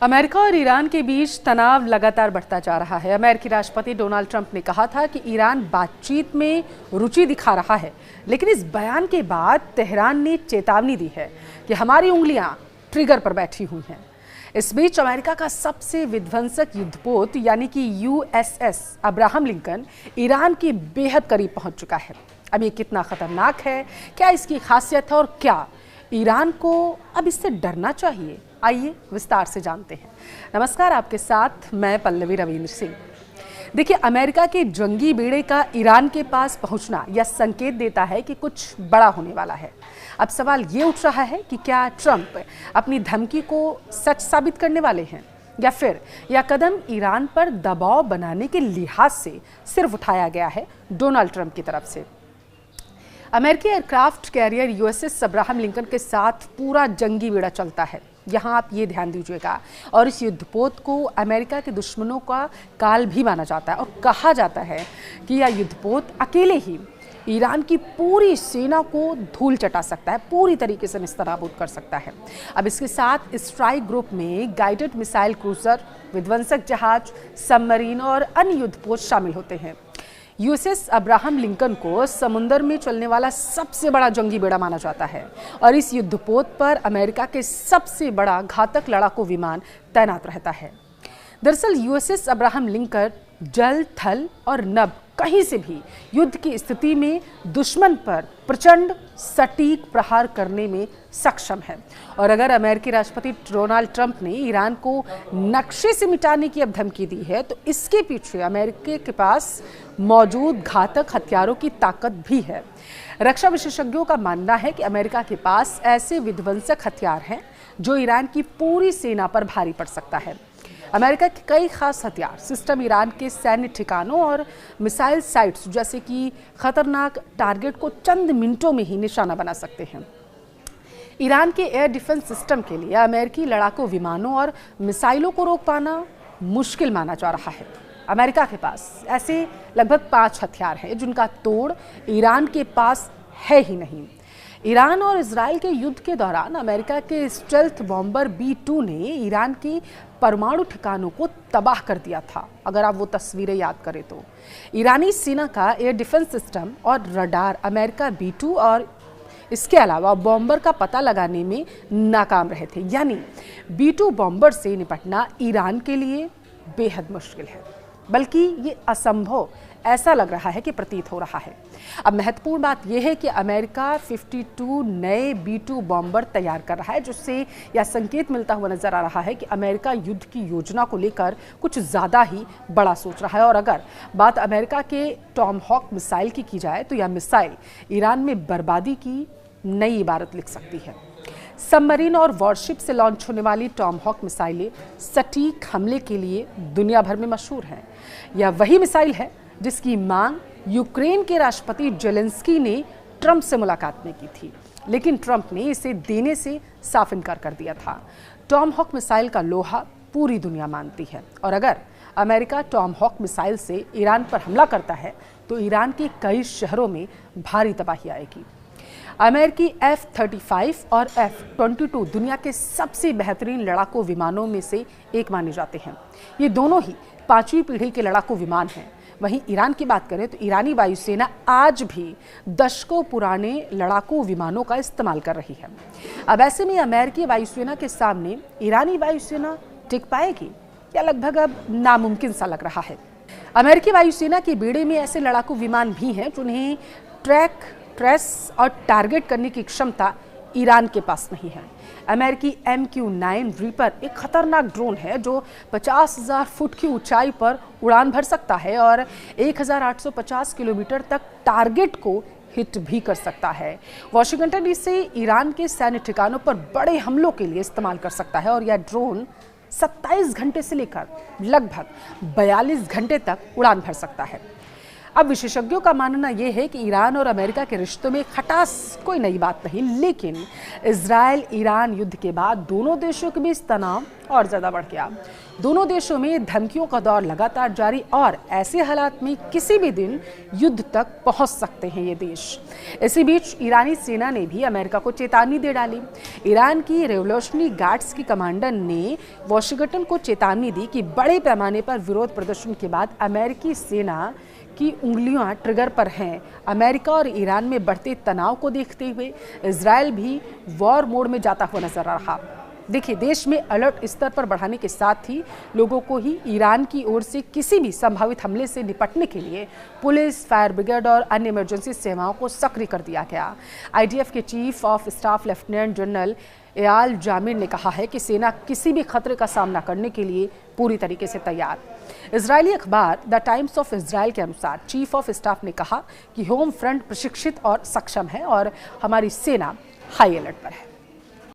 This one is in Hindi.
अमेरिका और ईरान के बीच तनाव लगातार बढ़ता जा रहा है। अमेरिकी राष्ट्रपति डोनाल्ड ट्रंप ने कहा था कि ईरान बातचीत में रुचि दिखा रहा है, लेकिन इस बयान के बाद तेहरान ने चेतावनी दी है कि हमारी उंगलियां ट्रिगर पर बैठी हुई हैं। इस बीच अमेरिका का सबसे विध्वंसक युद्धपोत यानी कि यूएसएस अब्राहम लिंकन ईरान के बेहद करीब पहुंच चुका है। अब ये कितना खतरनाक है, क्या इसकी खासियत है और क्या ईरान को अब इससे डरना चाहिए, आइए विस्तार से जानते हैं। नमस्कार, आपके साथ मैं पल्लवी रविंद्र सिंह। देखिए, अमेरिका के जंगी बेड़े का ईरान के पास पहुंचना यह संकेत देता है कि कुछ बड़ा होने वाला है। अब सवाल ये उठ रहा है कि क्या ट्रंप अपनी धमकी को सच साबित करने वाले हैं या फिर यह कदम ईरान पर दबाव बनाने के लिहाज से सिर्फ उठाया गया है डोनाल्ड ट्रंप की तरफ से। अमेरिकी aircraft carrier USS Abraham Lincoln के साथ पूरा जंगी बेड़ा चलता है। यहाँ आप ये ध्यान दीजिएगा, और इस युद्धपोत को अमेरिका के दुश्मनों का काल भी माना जाता है और कहा जाता है कि यह युद्धपोत अकेले ही ईरान की पूरी सेना को धूल चटा सकता है, पूरी तरीके से निस्तनाबूद कर सकता है। अब इसके साथ स्ट्राइक ग्रुप में गाइडेड मिसाइल क्रूजर, विध्वंसक जहाज, सबमरीन और अन्य युद्धपोत शामिल होते हैं। यूएसएस अब्राहम लिंकन को समुद्र में चलने वाला सबसे बड़ा जंगी बेड़ा माना जाता है और इस युद्धपोत पर अमेरिका के सबसे बड़ा घातक लड़ाकू विमान तैनात रहता है। दरअसल यूएसएस अब्राहम लिंकन जल, थल और नभ कहीं से भी युद्ध की स्थिति में दुश्मन पर प्रचंड सटीक प्रहार करने में सक्षम है। और अगर अमेरिकी राष्ट्रपति डोनाल्ड ट्रंप ने ईरान को नक्शे से मिटाने की अब धमकी दी है, तो इसके पीछे अमेरिका के पास मौजूद घातक हथियारों की ताकत भी है। रक्षा विशेषज्ञों का मानना है कि अमेरिका के पास ऐसे विध्वंसक हथियार हैं जो ईरान की पूरी सेना पर भारी पड़ सकता है। अमेरिका के कई खास हथियार सिस्टम ईरान के सैन्य ठिकानों और मिसाइल साइट्स जैसे कि खतरनाक टारगेट को चंद मिनटों में ही निशाना बना सकते हैं। ईरान के एयर डिफेंस सिस्टम के लिए अमेरिकी लड़ाकू विमानों और मिसाइलों को रोक पाना मुश्किल माना जा रहा है। अमेरिका के पास ऐसे लगभग 5 हथियार हैं जिनका तोड़ ईरान के पास है ही नहीं। ईरान और इजराइल के युद्ध के दौरान अमेरिका के स्टेल्थ बॉम्बर B-2 ने ईरान की परमाणु ठिकानों को तबाह कर दिया था। अगर आप वो तस्वीरें याद करें तो ईरानी सेना का एयर डिफेंस सिस्टम और रडार अमेरिका B-2 और इसके अलावा बॉम्बर का पता लगाने में नाकाम रहे थे। यानी B-2 बॉम्बर से निपटना ईरान के लिए बेहद मुश्किल है, बल्कि ये असंभव ऐसा लग रहा है कि प्रतीत हो रहा है। अब महत्वपूर्ण बात यह है कि अमेरिका 52 नए B-2 बॉम्बर तैयार कर रहा है, जिससे यह संकेत मिलता हुआ नजर आ रहा है कि अमेरिका युद्ध की योजना को लेकर कुछ ज़्यादा ही बड़ा सोच रहा है। और अगर बात अमेरिका के टॉमहॉक मिसाइल की जाए तो यह मिसाइल ईरान में बर्बादी की नई इबारत लिख सकती है। सबमरीन और वॉरशिप से लॉन्च होने वाली टॉमहॉक मिसाइलें सटीक हमले के लिए दुनिया भर में मशहूर हैं। यह वही मिसाइल है जिसकी मांग यूक्रेन के राष्ट्रपति जेलेंस्की ने ट्रंप से मुलाकात में की थी, लेकिन ट्रंप ने इसे देने से साफ इनकार कर दिया था। टॉमहॉक मिसाइल का लोहा पूरी दुनिया मानती है और अगर अमेरिका टॉमहॉक मिसाइल से ईरान पर हमला करता है तो ईरान के कई शहरों में भारी तबाही आएगी। अमेरिकी F-35 और F-22 दुनिया के सबसे बेहतरीन लड़ाकू विमानों में से एक माने जाते हैं। ये दोनों ही 5वीं पीढ़ी के लड़ाकू विमान हैं। वहीं ईरान की बात करें तो ईरानी वायुसेना आज भी दशकों पुराने लड़ाकू विमानों का इस्तेमाल कर रही है। अब ऐसे में अमेरिकी वायुसेना के सामने ईरानी वायुसेना टिक पाएगी या लगभग अब नामुमकिन सा लग रहा है। अमेरिकी वायुसेना के बेड़े में ऐसे लड़ाकू विमान भी हैं जिन्हें ट्रैक, ट्रेस और टारगेट करने की क्षमता ईरान के पास नहीं है। अमेरिकी MQ-9 रीपर एक खतरनाक ड्रोन है जो 50,000 फुट की ऊंचाई पर उड़ान भर सकता है और 1850 किलोमीटर तक टारगेट को हिट भी कर सकता है। वाशिंगटन इसे ईरान के सैन्य ठिकानों पर बड़े हमलों के लिए इस्तेमाल कर सकता है और यह ड्रोन 27 घंटे से लेकर लगभग 42 घंटे तक उड़ान भर सकता है। अब विशेषज्ञों का मानना यह है कि ईरान और अमेरिका के रिश्तों में खटास कोई नई बात नहीं, लेकिन इजराइल ईरान युद्ध के बाद दोनों देशों के बीच तनाव और ज्यादा बढ़ गया। दोनों देशों में धमकियों का दौर लगातार जारी और ऐसे हालात में किसी भी दिन युद्ध तक पहुंच सकते हैं ये देश। इसी बीच ईरानी सेना ने भी अमेरिका को चेतावनी दे डाली। ईरान की रेवोल्यूशनरी गार्ड्स की कमांडर ने वॉशिंगटन को चेतावनी दी कि बड़े पैमाने पर विरोध प्रदर्शन के बाद अमेरिकी सेना की उंगलियां ट्रिगर पर हैं। अमेरिका और ईरान में बढ़ते तनाव को देखते हुए इजराइल भी वॉर मोड में जाता हुआ नजर आ रहा। देखिए, देश में अलर्ट स्तर पर बढ़ाने के साथ ही लोगों को ही ईरान की ओर से किसी भी संभावित हमले से निपटने के लिए पुलिस, फायर ब्रिगेड और अन्य इमरजेंसी सेवाओं को सक्रिय कर दिया गया। आईडीएफ के chief of staff lieutenant general Eyal Zamir ने कहा है कि सेना किसी भी खतरे का सामना करने के लिए पूरी तरीके से तैयार। इजरायली अखबार द टाइम्स ऑफ इजराइल के अनुसार चीफ ऑफ स्टाफ ने कहा कि होम फ्रंट प्रशिक्षित और सक्षम है और हमारी सेना हाई अलर्ट पर है।